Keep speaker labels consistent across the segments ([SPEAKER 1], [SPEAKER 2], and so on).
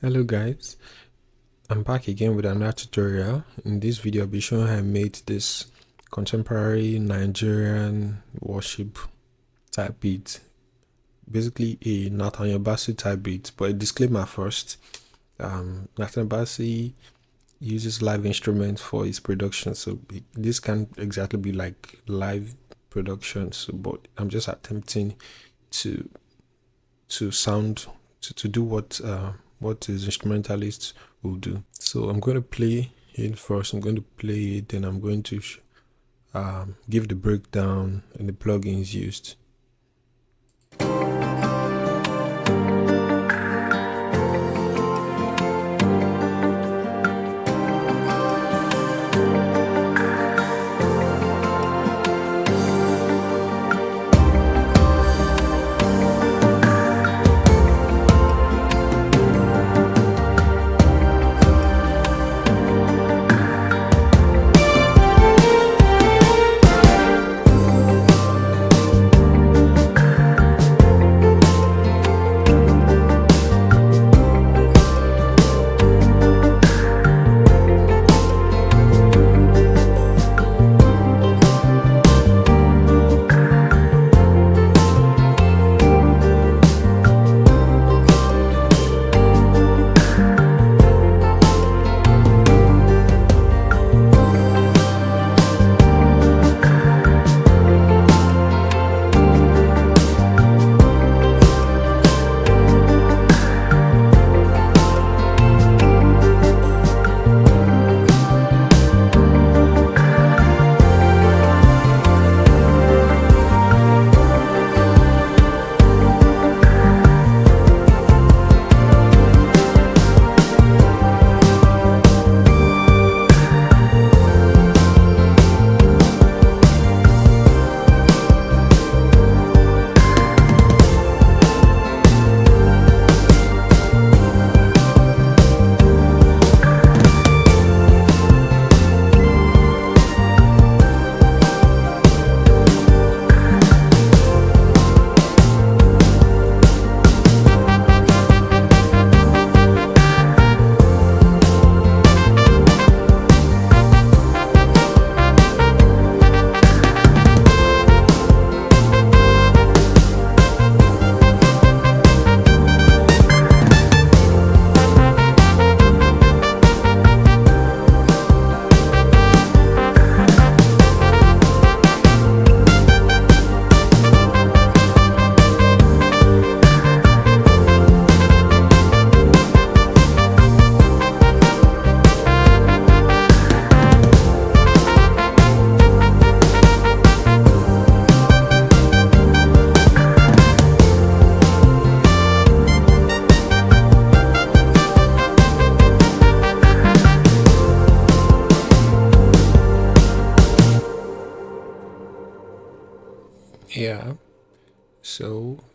[SPEAKER 1] Hello guys, I'm back again with another tutorial. In this video I'll be showing how I made this contemporary Nigerian worship type beat. Basically a Nathaniel Bassey type beat, but a disclaimer first. Nathaniel Bassey uses live instruments for his production, so this can't exactly be like live production, but I'm just attempting to do what his instrumentalists will do. So I'm going to play it first. I'm going to play it, then I'm going to give the breakdown and the plugins used.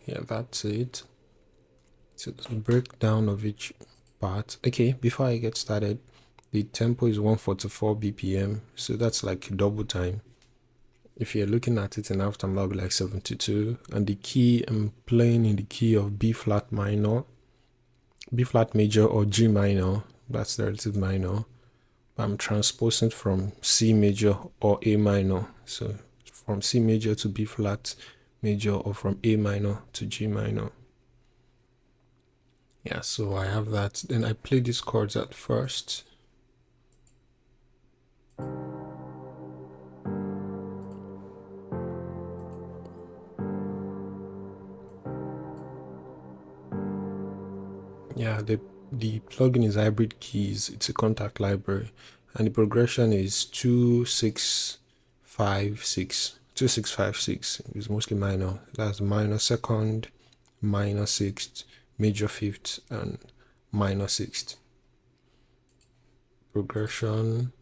[SPEAKER 1] Yeah, that's it. So the breakdown of each part. Okay, before I get started, the tempo is 144 BPM, so that's like double time. If you're looking at it in half time, that'll be like 72. And the key, I'm playing in the key of B flat minor, B flat major, or G minor. That's the relative minor. I'm transposing from C major or A minor. So from C major to B flat major, or from A minor to G minor. Yeah, so I have that. Then I play these chords at first. Yeah, the plugin is Hybrid Keys. It's a contact library, and the progression is 2 6 5 6. 2 6 5 6 is mostly minor. That's minor second, minor sixth, major fifth, and minor sixth. Progression.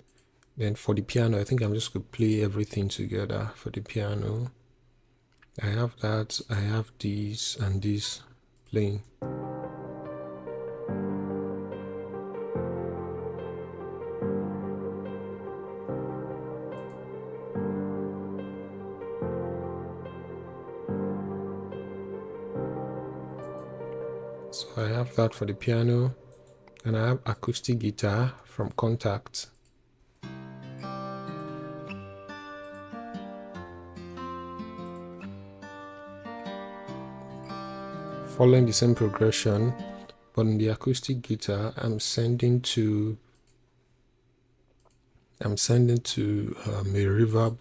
[SPEAKER 1] Then for the piano, I think I'm just going to play everything together for the piano. I have that. I have these and these playing. So I have that for the piano. And I have acoustic guitar from Contact. Following the same progression, but in the acoustic guitar, I'm sending to a reverb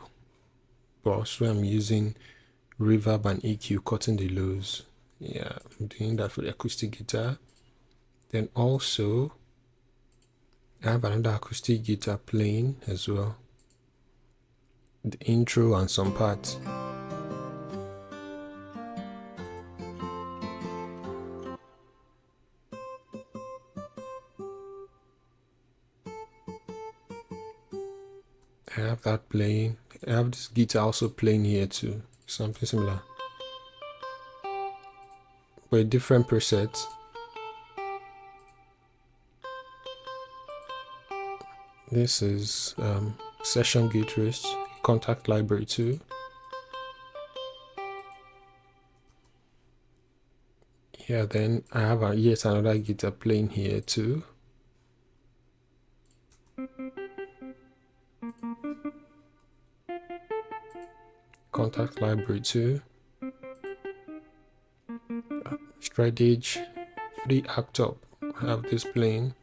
[SPEAKER 1] bus where I'm using reverb and EQ, cutting the lows. Yeah, I'm doing that for the acoustic guitar. Then also, I have another acoustic guitar playing as well, the intro and some parts. I have that playing. I have this guitar also playing here too, something similar, but a different preset. This is Session Guitarist, Contact Library 2. Yeah, then I have yet another guitar playing here too. Contact Library 2. Strategy 3 act up. I have this playing.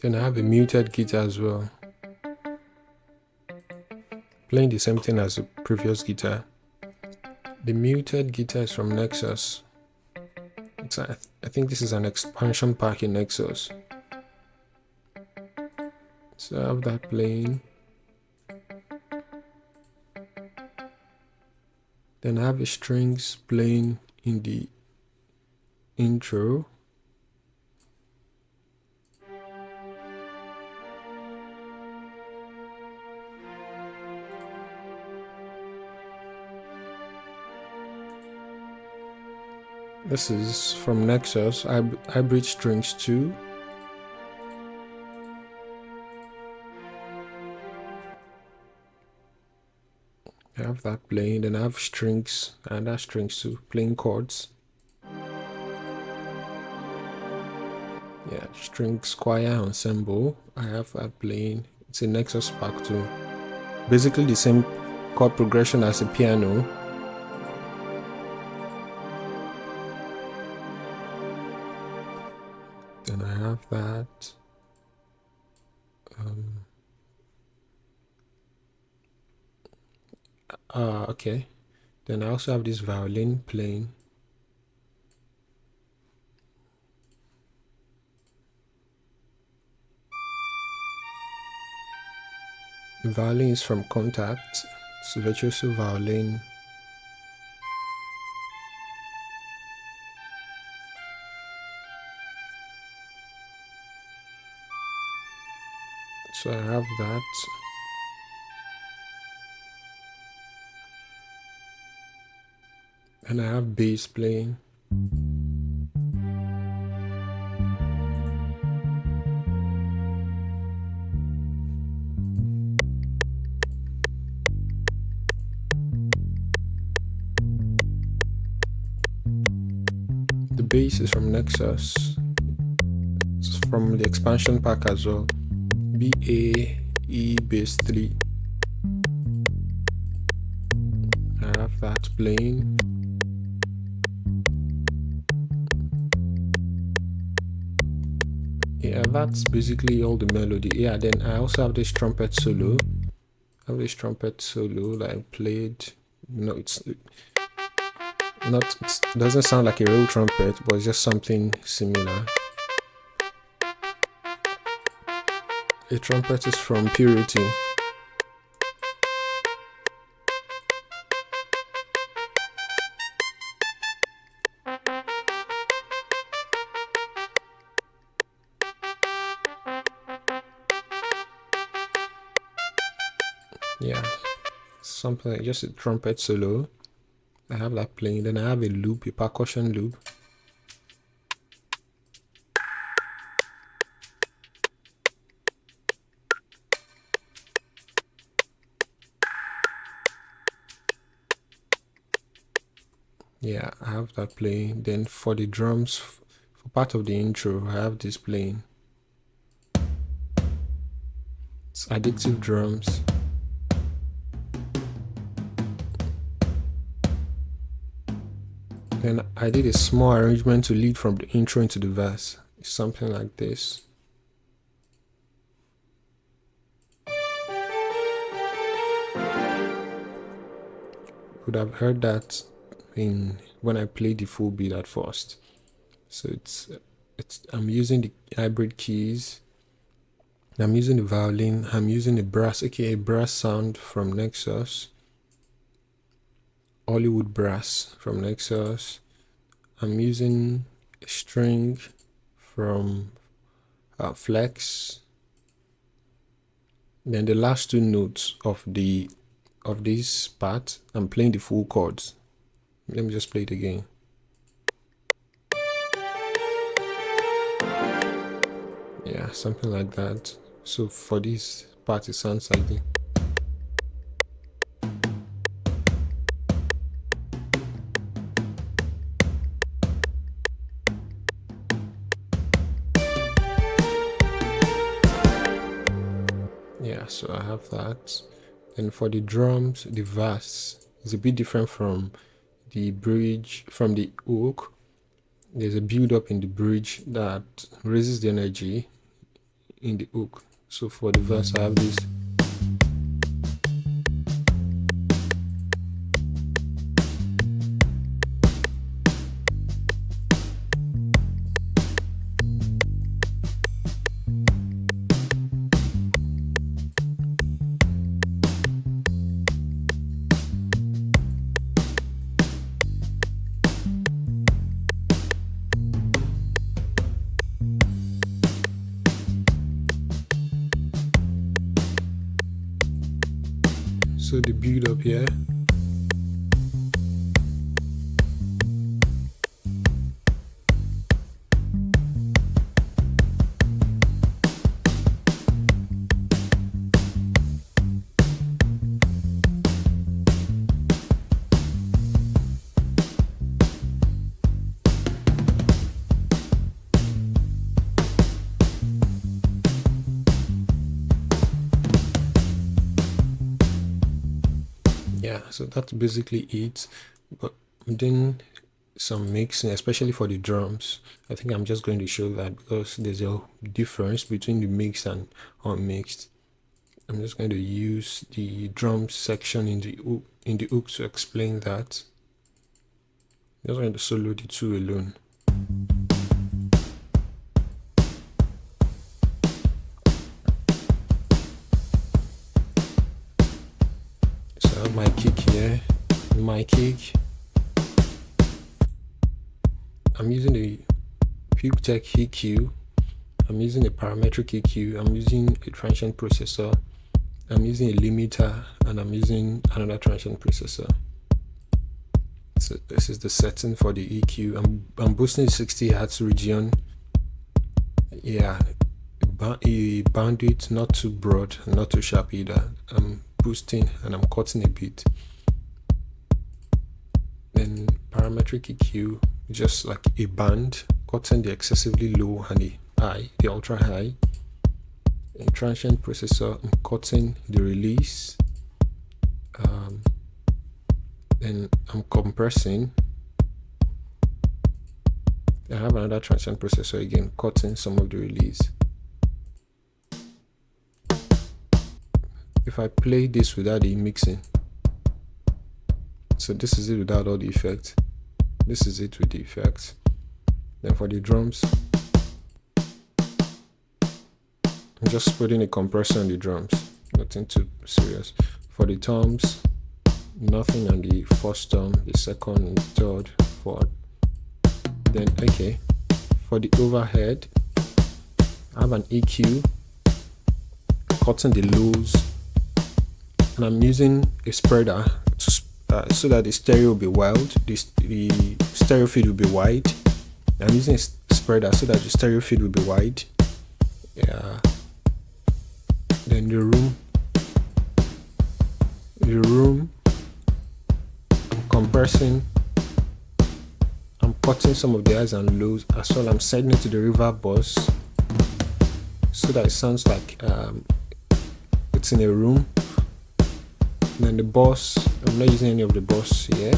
[SPEAKER 1] Then I have a muted guitar as well, playing the same thing as the previous guitar. The muted guitar is from Nexus. I think this is an expansion pack in Nexus. So I have that playing. Then I have the strings playing in the intro. This is from Nexus, Hybrid Strings 2. I have that playing, then I have strings, and that strings too, playing chords. Yeah, strings choir ensemble, I have that playing. It's a Nexus pack too. Basically the same chord progression as a piano. Then I have that. Okay. Then I also have this violin playing. The violin is from Contact. It's Virtuoso Violin. So I have that. And I have bass playing. The bass is from Nexus. It's from the expansion pack as well. BAE bass 3. I have that playing. Yeah, that's basically all the melody. Yeah, then I also have this trumpet solo. I have this trumpet solo that I played. No, it doesn't sound like a real trumpet, but it's just something similar. A trumpet is from Purity. Yeah, something like just a trumpet solo. I have that playing. Then I have a loop, a percussion loop. Yeah, I have that playing. Then for the drums, for part of the intro, I have this playing. It's addictive drums. Then I did a small arrangement to lead from the intro into the verse. It's something like this. You would have heard that when I played the full beat at first. So I'm using the hybrid keys. I'm using the violin. I'm using a brass, aka brass sound from Nexus. Hollywood brass from Nexus. I'm using a string from Flex. Then the last two notes of this part, I'm playing the full chords. Let me just play it again. Yeah, something like that. So for this part, it sounds like this. Yeah, so I have that. And for the drums, the verse is a bit different from the bridge, from the hook. There's a build up in the bridge that raises the energy in the hook. So for the verse, I have this. So the build up here. Yeah, so that's basically it. But then some mixing, especially for the drums. I think I'm just going to show that because there's a difference between the mixed and unmixed. I'm just going to use the drum section in the hook to explain that. I'm just going to solo the two alone. So I have my kick here, my kick. I'm using the PubeTech EQ. I'm using a parametric EQ. I'm using a transient processor. I'm using a limiter, and I'm using another transient processor. So this is the setting for the EQ. I'm boosting 60 Hz region. Yeah, a bandwidth not too broad, not too sharp either. I'm boosting and I'm cutting a bit. Then parametric EQ, just like a band, cutting the excessively low and the high, the ultra high. A transient processor, I'm cutting the release. Then I'm compressing. I have another transient processor again, cutting some of the release. If I play this without the mixing, so this is it without all the effects. This is it with the effects. Then for the drums, I'm just putting a compressor on the drums, nothing too serious. For the toms, nothing on the first tom, the second, and third, fourth. Then okay, for the overhead, I have an EQ, cutting the lows, and I'm using a spreader so that the stereo will be wild, the stereo feed will be wide. I'm using a spreader so that the stereo feed will be wide. Yeah. Then the room, I'm compressing cutting some of the highs and lows as well. I'm setting it to the reverb bus so that it sounds like it's in a room. And then the bus, I'm not using any of the bus here.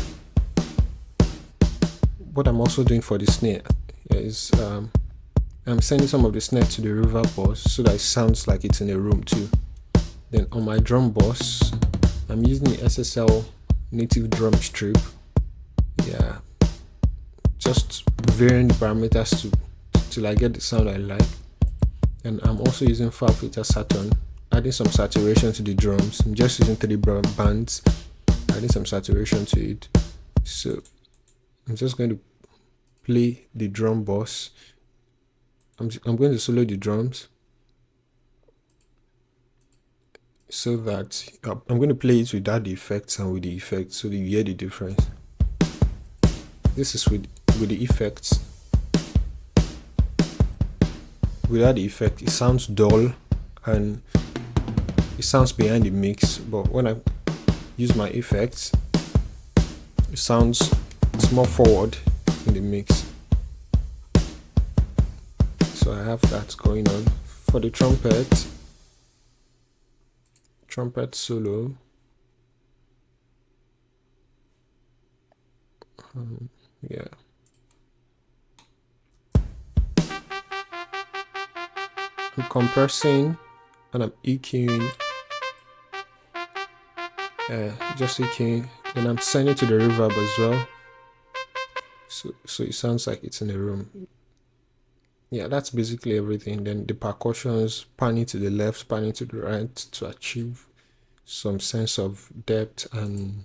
[SPEAKER 1] What I'm also doing for the snare is I'm sending some of the snare to the reverb bus so that it sounds like it's in a room too. Then on my drum bus, I'm using the SSL native drum strip. Yeah, just varying the parameters till I get the sound I like. And I'm also using File Filter Saturn, adding some saturation to the drums. I'm just using 3 bands, adding some saturation to it. So I'm just going to play the drum bus. I'm going to solo the drums so that I'm going to play it without the effects and with the effects so that you hear the difference. This is with the effects. Without the effect, it sounds dull and it sounds behind the mix, but when I use my effects, it's more forward in the mix. So I have that going on. For the trumpet solo, yeah. I'm compressing and I'm EQing, just EQing, and I'm sending to the reverb as well. So it sounds like it's in a room. Yeah, that's basically everything. Then the percussions, panning to the left, panning to the right to achieve some sense of depth and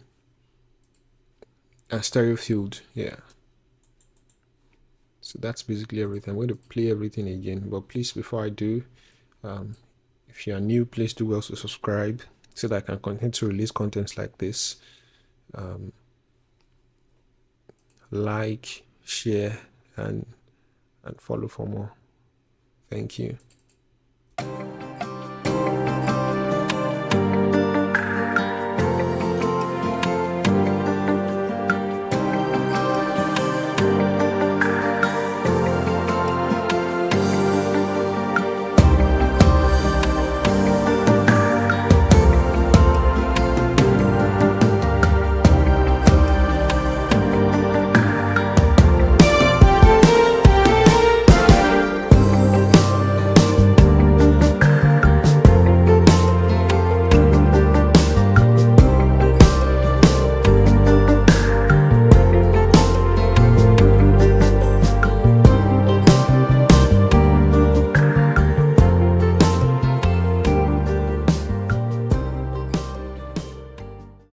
[SPEAKER 1] stereo field. Yeah. So that's basically everything. I'm going to play everything again, but please, before I do, if you are new, please do well to subscribe so that I can continue to release content like this. Like, share, and follow for more. Thank you.